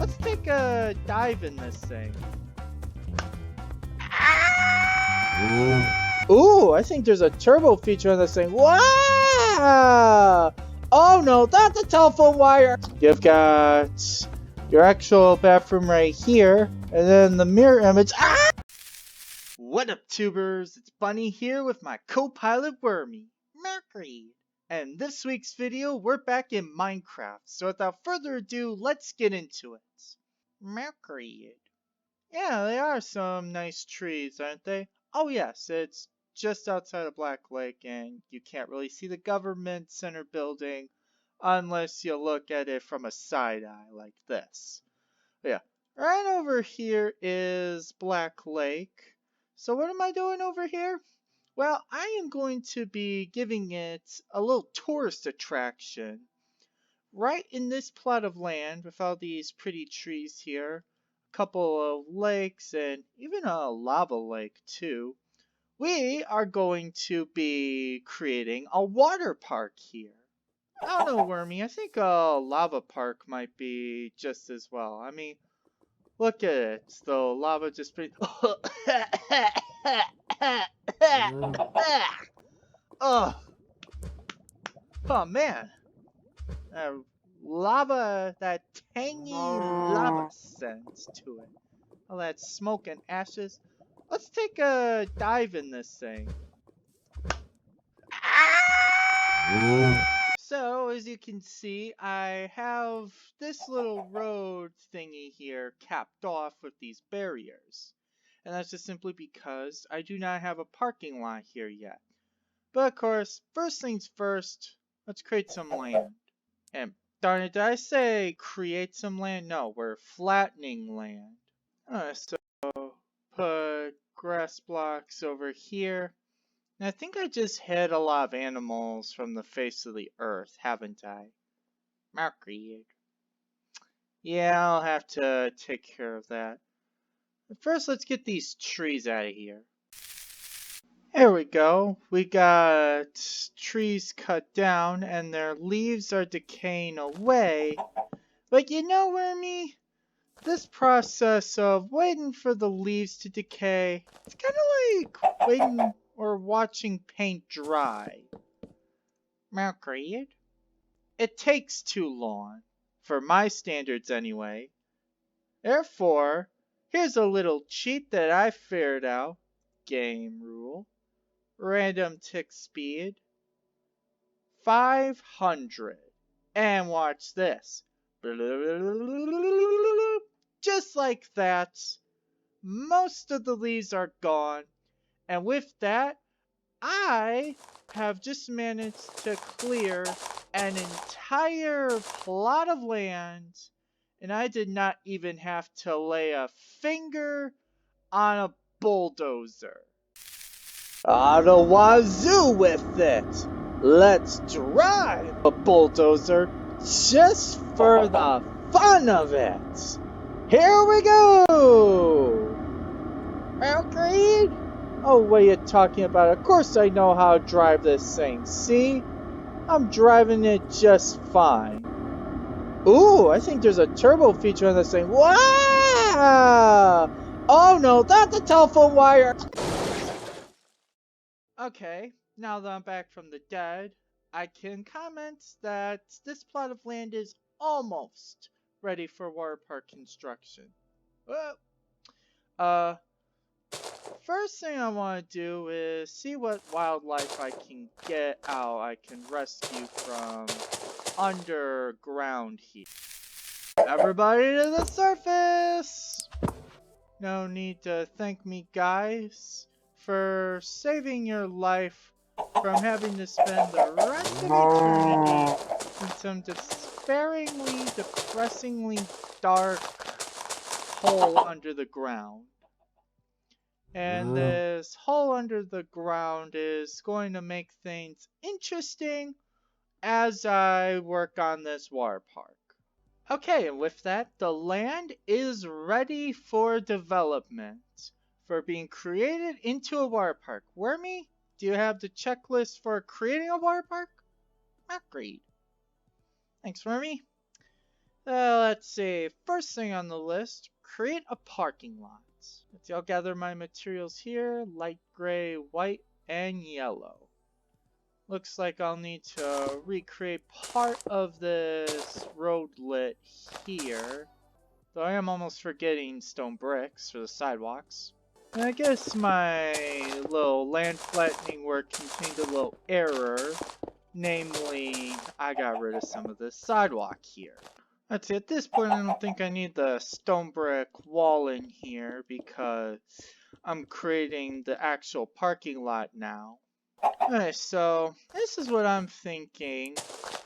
Let's take a dive in this thing. Ooh, I think there's a turbo feature on this thing. Wow! Oh no, that's a telephone wire! You've got your actual bathroom right here, and then the mirror image. Ah! What up, tubers? It's Bunny here with my co-pilot Wormy, Mercury. And this week's video, we're back in Minecraft. So without further ado, let's get into it. Mercury. Yeah, they are some nice trees, aren't they? Oh yes, it's just outside of Black Lake, and you can't really see the government center building unless you look at it from a side eye like this. But yeah, right over here is Black Lake. So what am I doing over here? Well, I am going to be giving it a little tourist attraction. Right in this plot of land with all these pretty trees here, a couple of lakes, and even a lava lake too, we are going to be creating a water park here. I don't know, Wormy, I think a lava park might be just as well. I mean, look at it. The lava just pretty... Oh, oh man. Lava, that tangy lava sense to it. All that smoke and ashes. Let's take a dive in this thing. So, as you can see, I have this little road thingy here capped off with these barriers. And that's just simply because I do not have a parking lot here yet. But of course, first things first, let's create some land. And darn it, did I say create some land? No, we're flattening land. So put grass blocks over here. And I think I just hid a lot of animals from the face of the earth, haven't I? Mercury. Yeah, I'll have to take care of that. But first, let's get these trees out of here. There we go. We got trees cut down and their leaves are decaying away. But you know, Wormy, this process of waiting for the leaves to decay, it's kind of like waiting or watching paint dry. Mercury. It takes too long, for my standards anyway. Therefore, here's a little cheat that I figured out. Game rule. Random tick speed 500. And watch this. Just like that, most of the leaves are gone. And with that, I have just managed to clear an entire plot of land. And I did not even have to lay a finger on a bulldozer. On the wazoo with it! Let's drive a bulldozer just for the fun of it! Here we go! Agreed? Oh, what are you talking about? Of course I know how to drive this thing, see? I'm driving it just fine. Ooh, I think there's a turbo feature on this thing. Wow! Oh no, that's a telephone wire! Okay, now that I'm back from the dead, I can comment that this plot of land is almost ready for water park construction. Well, first thing I want to do is see what wildlife I can get out. I can rescue from underground here. Everybody to the surface! No need to thank me, guys, for saving your life from having to spend the rest of eternity in some despairingly, depressingly dark hole under the ground. And this hole under the ground is going to make things interesting as I work on this water park. Okay, and with that, the land is ready for development, for being created into a water park. Wormy, do you have the checklist for creating a water park? Agreed. Thanks, Wormy. Let's see. First thing on the list, create a parking lot. Let's see, I'll gather my materials here. Light gray, white, and yellow. Looks like I'll need to recreate part of this roadlet here. Though I am almost forgetting stone bricks for the sidewalks. And I guess my little land flattening work contained a little error. Namely, I got rid of some of the sidewalk here. Let's see, at this point I don't think I need the stone brick wall in here because I'm creating the actual parking lot now. Okay, so this is what I'm thinking.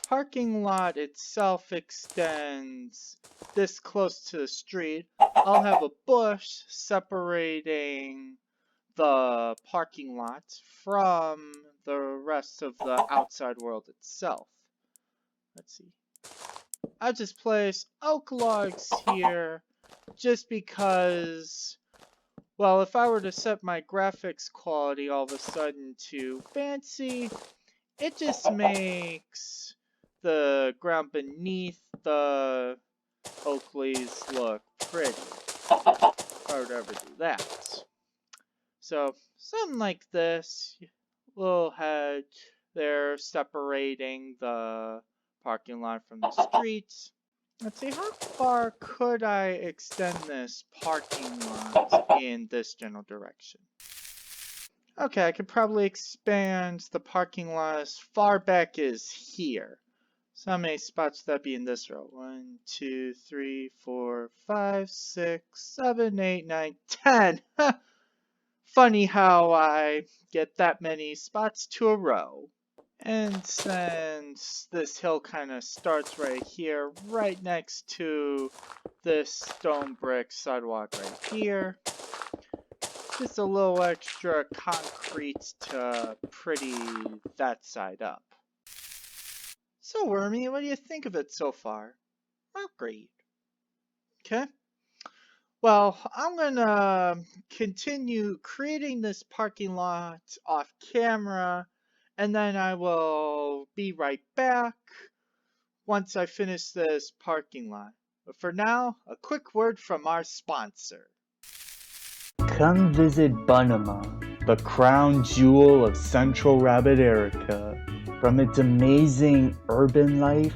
Parking lot itself extends this close to the street. I'll have a bush separating the parking lot from the rest of the outside world itself. Let's see. I just place oak logs here just because, well, if I were to set my graphics quality all of a sudden to fancy, it just makes the ground beneath the oak leaves look pretty. If I were to ever do that. So, something like this, little hedge there separating the parking lot from the streets. Let's see, how far could I extend this parking lot in this general direction? Okay, I could probably expand the parking lot as far back as here. So how many spots would that be in this row? 1, 2, 3, 4, 5, 6, 7, 8, 9, 10. Funny how I get that many spots to a row. And since this hill kind of starts right here, right next to this stone brick sidewalk right here, just a little extra concrete to pretty that side up. So Wormy, what do you think of it so far? Well, great. Okay. Well, I'm gonna continue creating this parking lot off camera, and then I will be right back once I finish this parking lot. But for now, a quick word from our sponsor. Come visit Bunama, the crown jewel of Central Rabbit Erica. From its amazing urban life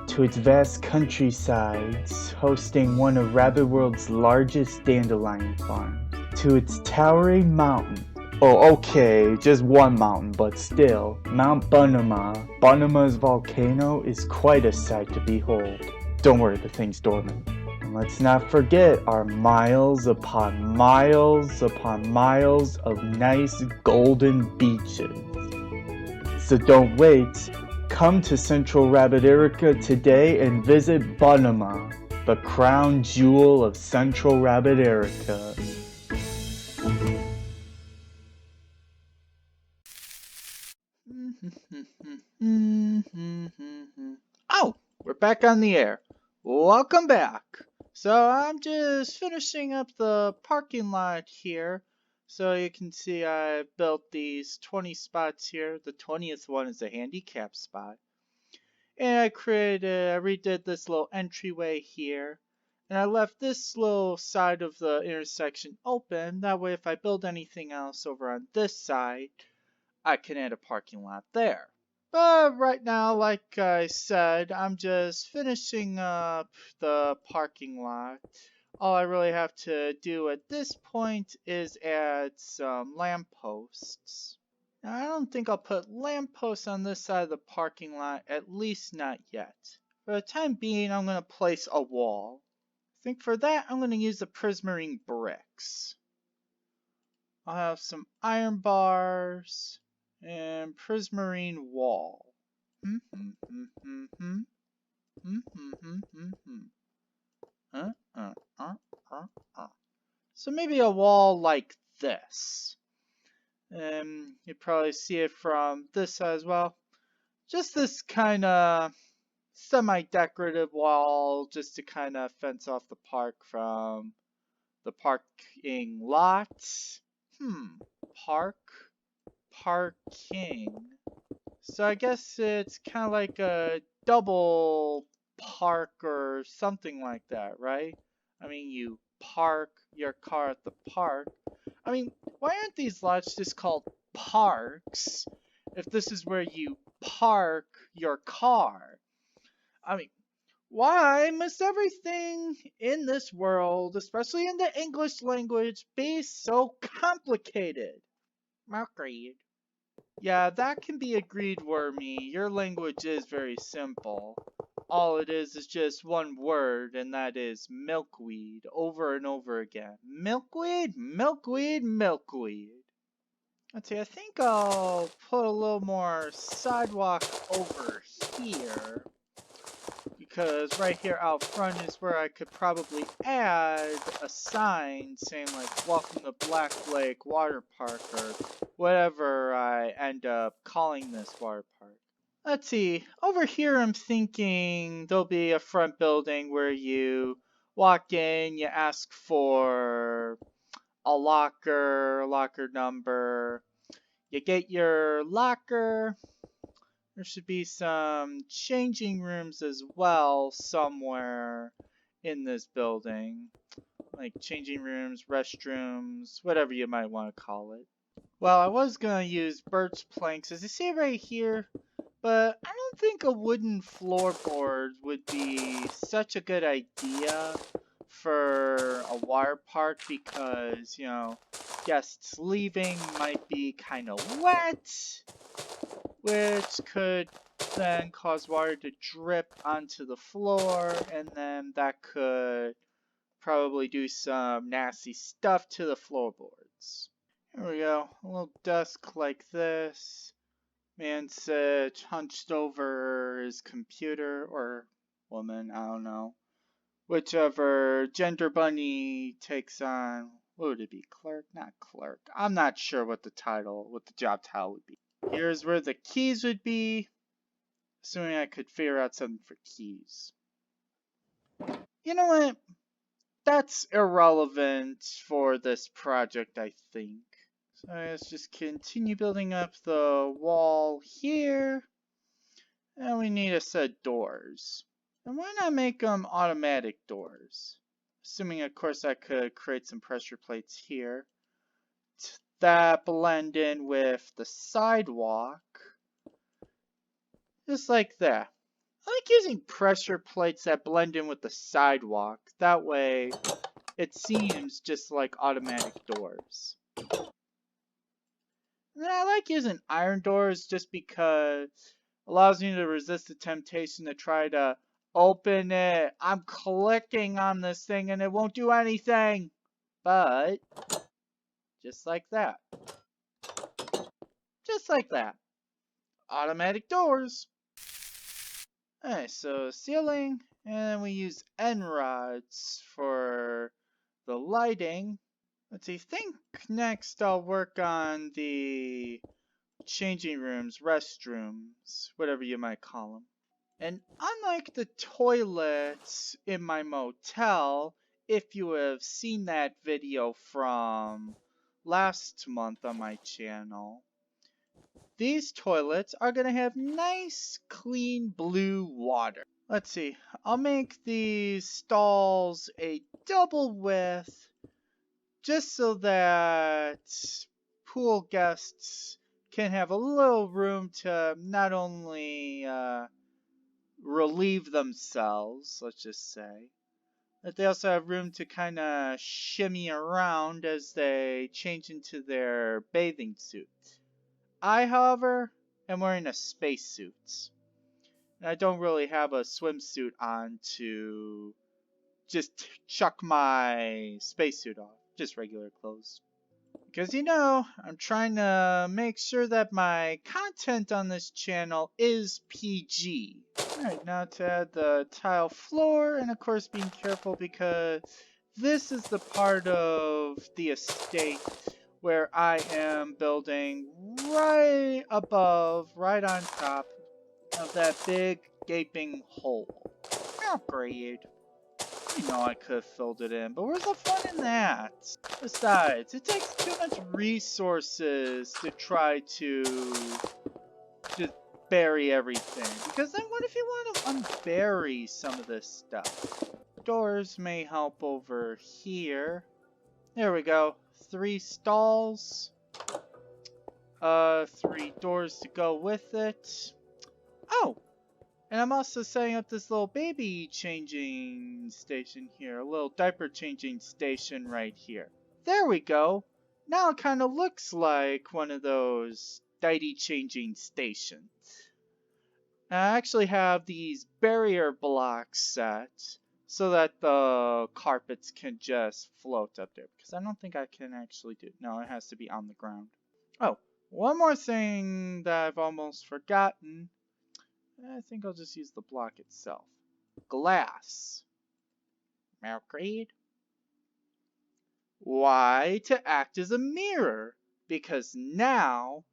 to its vast countrysides, hosting one of Rabbit World's largest dandelion farms, to its towering mountain. Oh, okay, just one mountain, but still, Mount Bunama. Bunama's volcano is quite a sight to behold. Don't worry, the thing's dormant. And let's not forget our miles upon miles upon miles of nice golden beaches. So don't wait. Come to Central Rabbit Erica today and visit Bunama, the crown jewel of Central Rabbit Erica. Oh, we're back on the air. Welcome back. So I'm just finishing up the parking lot here. So you can see I built these 20 spots here. The 20th one is a handicap spot. And I redid this little entryway here. And I left this little side of the intersection open. That way if I build anything else over on this side, I can add a parking lot there. But right now, like I said, I'm just finishing up the parking lot. All I really have to do at this point is add some lampposts. Now, I don't think I'll put lampposts on this side of the parking lot, at least not yet. For the time being, I'm going to place a wall. I think for that, I'm going to use the prismarine bricks. I'll have some iron bars and prismarine wall. So maybe a wall like this. You probably see it from this side as well. Just this kind of semi-decorative wall just to kind of fence off the park from the parking lot. Parking. So I guess it's kind of like a double park or something like that, right? I mean, you park your car at the park. I mean, why aren't these lots just called parks if this is where you park your car? I mean, why must everything in this world, especially in the English language, be so complicated? Agreed. Yeah, that can be agreed, Wormy. Your language is very simple. All it is just one word, and that is milkweed, over and over again. Milkweed, milkweed, milkweed. Let's see, I think I'll put a little more sidewalk over here, because right here out front is where I could probably add a sign saying like welcome to Black Lake Water Park or whatever I end up calling this water park. Let's see, over here I'm thinking there'll be a front building where you walk in, you ask for a locker number, you get your locker. There should be some changing rooms as well somewhere in this building. Like changing rooms, restrooms, whatever you might want to call it. Well, I was going to use birch planks, as you see right here, but I don't think a wooden floorboard would be such a good idea for a water park because, you know, guests leaving might be kind of wet, which could then cause water to drip onto the floor, and then that could probably do some nasty stuff to the floorboards. Here we go, a little desk like this. Man sits hunched over his computer, or woman, I don't know. Whichever gender bunny takes on, what would it be? Clerk? Not clerk. I'm not sure what the job title would be. Here's where the keys would be, assuming I could figure out something for keys. You know what? That's irrelevant for this project, I think. So let's just continue building up the wall here. And we need a set of doors. And why not make them automatic doors? Assuming, of course, I could create some pressure plates here that blend in with the sidewalk. Just like that. I like using pressure plates that blend in with the sidewalk. That way, it seems just like automatic doors. And then I like using iron doors just because it allows me to resist the temptation to try to open it. I'm clicking on this thing and it won't do anything. But, just like that. Just like that. Automatic doors. Alright, so ceiling, and we use end rods for the lighting. Let's see, think next I'll work on the changing rooms, restrooms, whatever you might call them. And unlike the toilets in my motel, if you have seen that video from last month on my channel, these toilets are going to have nice, clean blue water. Let's see, I'll make these stalls a double width just so that pool guests can have a little room to not only relieve themselves, let's just say, but they also have room to kind of shimmy around as they change into their bathing suits. I, however, am wearing a spacesuit. And I don't really have a swimsuit on to just chuck my spacesuit off. Just regular clothes. Because, you know, I'm trying to make sure that my content on this channel is PG. Alright, now to add the tile floor, and of course being careful because this is the part of the estate where I am building right above, right on top of that big gaping hole. Upgrade. You know I could have filled it in, but where's the fun in that? Besides, it takes too much resources to try to just bury everything. Because then what if you want to unbury some of this stuff? Doors may help over here. There we go. 3 stalls. 3 doors to go with it. Oh! And I'm also setting up this little baby changing station here. A little diaper changing station right here. There we go. Now it kind of looks like one of those diaper changing stations. I actually have these barrier blocks set so that the carpets can just float up there. Because I don't think I can actually do it. No, it has to be on the ground. Oh, one more thing that I've almost forgotten. I think I'll just use the block itself. Glass. Milkweed. Why? To act as a mirror. Because now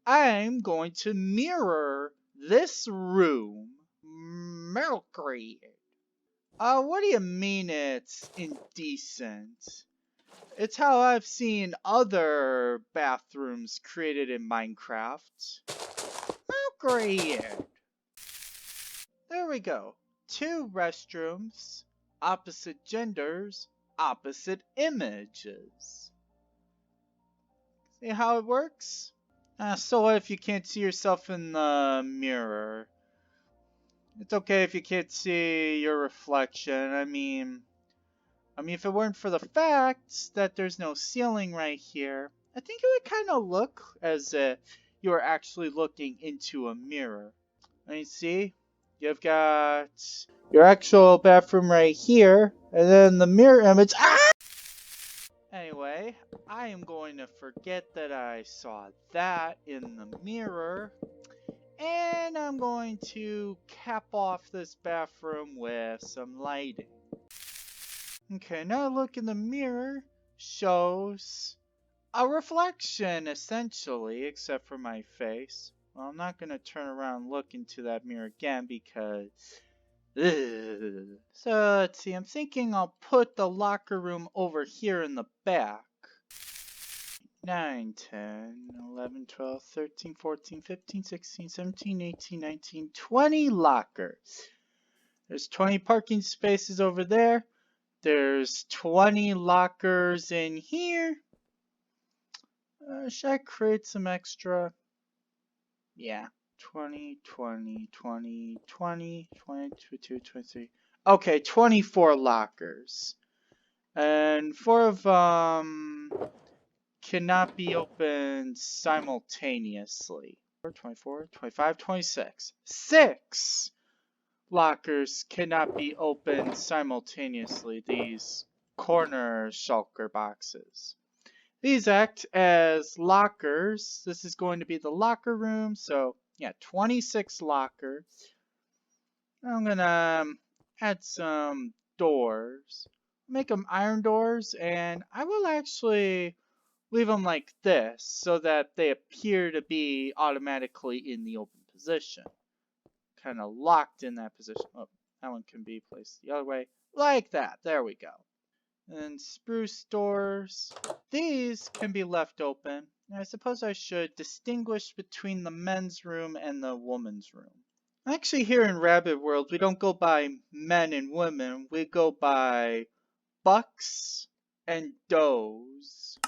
I'm going to mirror this room. Milkweed. What do you mean it's indecent? It's how I've seen other bathrooms created in Minecraft. Milkweed. There we go. 2 restrooms, opposite genders, opposite images. See how it works? So what if you can't see yourself in the mirror? It's okay if you can't see your reflection. I mean, if it weren't for the fact that there's no ceiling right here, I think it would kind of look as if you were actually looking into a mirror. Let me see. You've got your actual bathroom right here, and then the mirror image. Ah! Anyway, I am going to forget that I saw that in the mirror, and I'm going to cap off this bathroom with some lighting. Okay, now look in the mirror shows a reflection, essentially, except for my face. Well, I'm not going to turn around and look into that mirror again because... Ugh. So, let's see. I'm thinking I'll put the locker room over here in the back. 9, 10, 11, 12, 13, 14, 15, 16, 17, 18, 19, 20 lockers. There's 20 parking spaces over there. There's 20 lockers in here. Should I create some extra? Yeah. 20, 20, 20, 20, 22, 23. Okay, 24 lockers. And 4 of them cannot be opened simultaneously. 24, 25, 26. 6 lockers cannot be opened simultaneously. These corner shulker boxes. These act as lockers. This is going to be the locker room. So, yeah, 26 lockers. I'm going to add some doors. Make them iron doors. And I will actually leave them like this so that they appear to be automatically in the open position. Kind of locked in that position. Oh, that one can be placed the other way. Like that. There we go. And spruce doors. These can be left open. I suppose I should distinguish between the men's room and the woman's room. Actually, here in Rabbit World, we don't go by men and women. We go by bucks and does.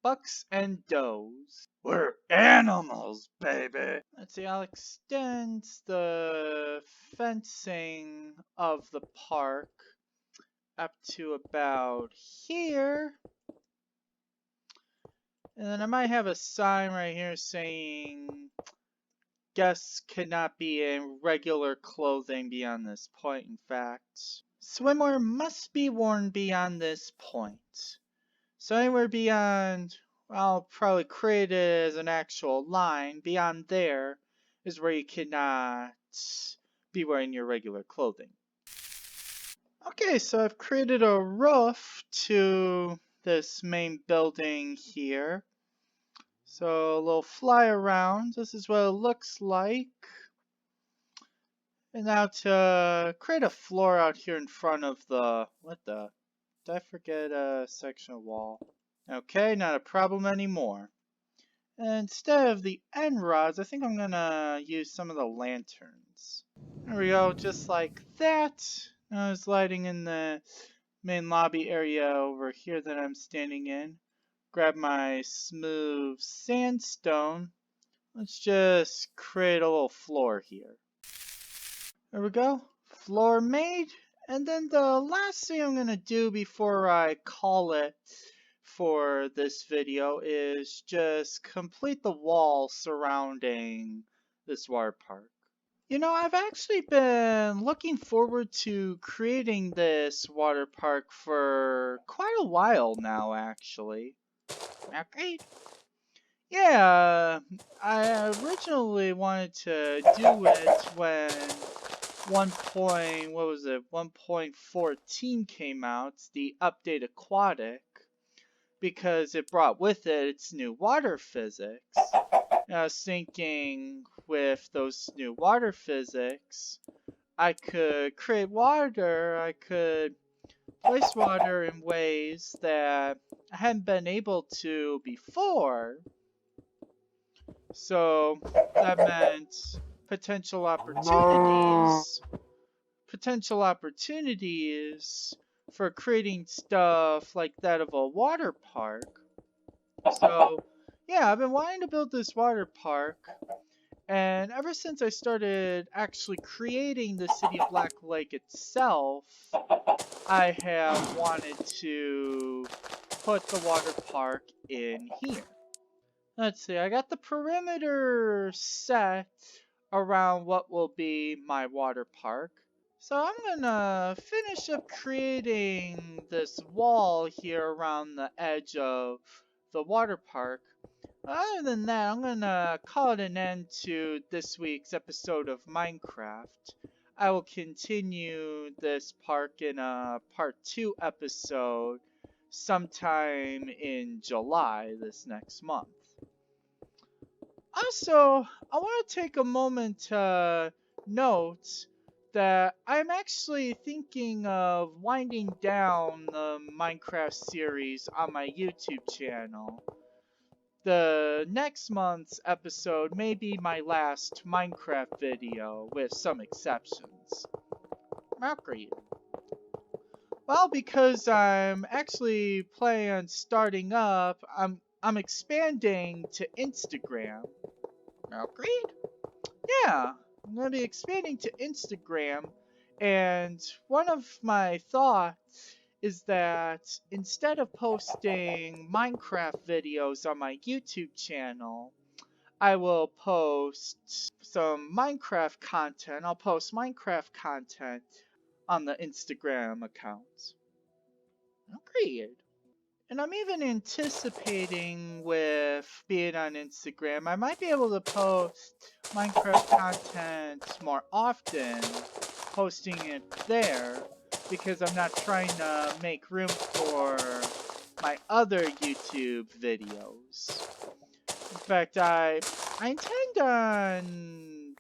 Bucks and does. We're animals, baby! Let's see, I'll extend the fencing of the park up to about here. And then I might have a sign right here saying guests cannot be in regular clothing beyond this point. In fact, swimwear must be worn beyond this point. So anywhere beyond, I'll probably create it as an actual line. Beyond there is where you cannot be wearing your regular clothing. Okay, so I've created a roof to this main building here. So a little fly around. This is what it looks like. And now to create a floor out here in front of the... Did I forget a section of wall? Okay, not a problem anymore. And instead of the end rods, I think I'm gonna use some of the lanterns. There we go, just like that. Now it's lighting in the main lobby area over here that I'm standing in. Grab my smooth sandstone. Let's just create a little floor here. There we go. Floor made. And then the last thing I'm going to do before I call it for this video is just complete the wall surrounding this water park. You know, I've actually been looking forward to creating this water park for quite a while now, actually. Okay. Yeah, I originally wanted to do it when 1.14 came out, the update Aquatic, because it brought with it its new water physics. And I was thinking with those new water physics, I could create water, I could place water in ways that I hadn't been able to before. So that meant potential opportunities for creating stuff like that of a water park. So yeah, I've been wanting to build this water park, and ever since I started actually creating the city of Black Lake itself, I have wanted to put the water park in here. Let's see, I got the perimeter set around what will be my water park. So I'm gonna finish up creating this wall here around the edge of the water park. Other than that, I'm gonna call it an end to this week's episode of Minecraft. I will continue this park in a part 2 episode sometime in July this next month. Also, I want to take a moment to note that I'm actually thinking of winding down the Minecraft series on my YouTube channel. The next month's episode may be my last Minecraft video, with some exceptions. Agreed. Well, because I'm actually planning on starting up, I'm expanding to Instagram. Agreed? Yeah, I'm gonna be expanding to Instagram, and one of my thoughts is that instead of posting Minecraft videos on my YouTube channel, I will post some Minecraft content. I'll post Minecraft content on the Instagram account. Agreed. And I'm even anticipating with being on Instagram, I might be able to post Minecraft content more often, posting it there, because I'm not trying to make room for my other YouTube videos. In fact, I intend on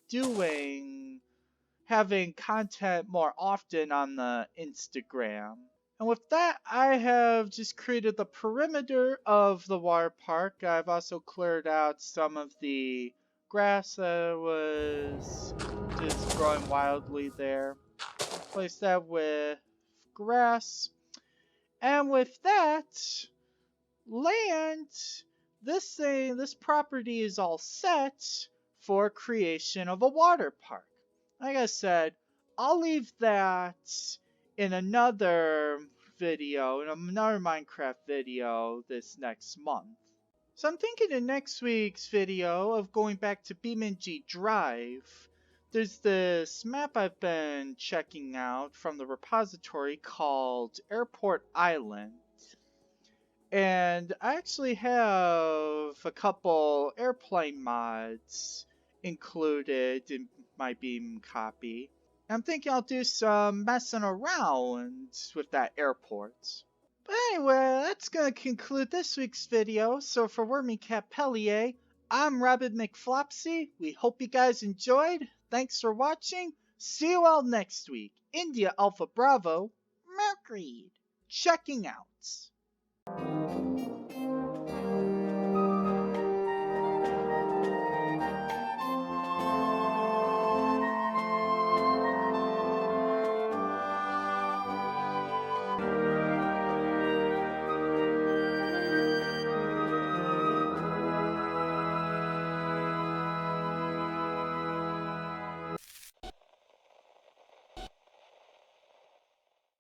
having content more often on the Instagram. And with that, I have just created the perimeter of the water park. I've also cleared out some of the grass that was just growing wildly there. Replace that with grass. And with that, land, this property is all set for creation of a water park. Like I said, I'll leave that in another video, in another Minecraft video this next month. So I'm thinking in next week's video of going back to BeamNG Drive. There's this map I've been checking out from the repository called Airport Island. And I actually have a couple airplane mods included in my Beam copy. I'm thinking I'll do some messing around with that airport. But anyway, that's gonna conclude this week's video. So for Wormy Capellier, I'm Rabbit McFlopsy. We hope you guys enjoyed. Thanks for watching. See you all next week. India Alpha Bravo, Mercury, checking out.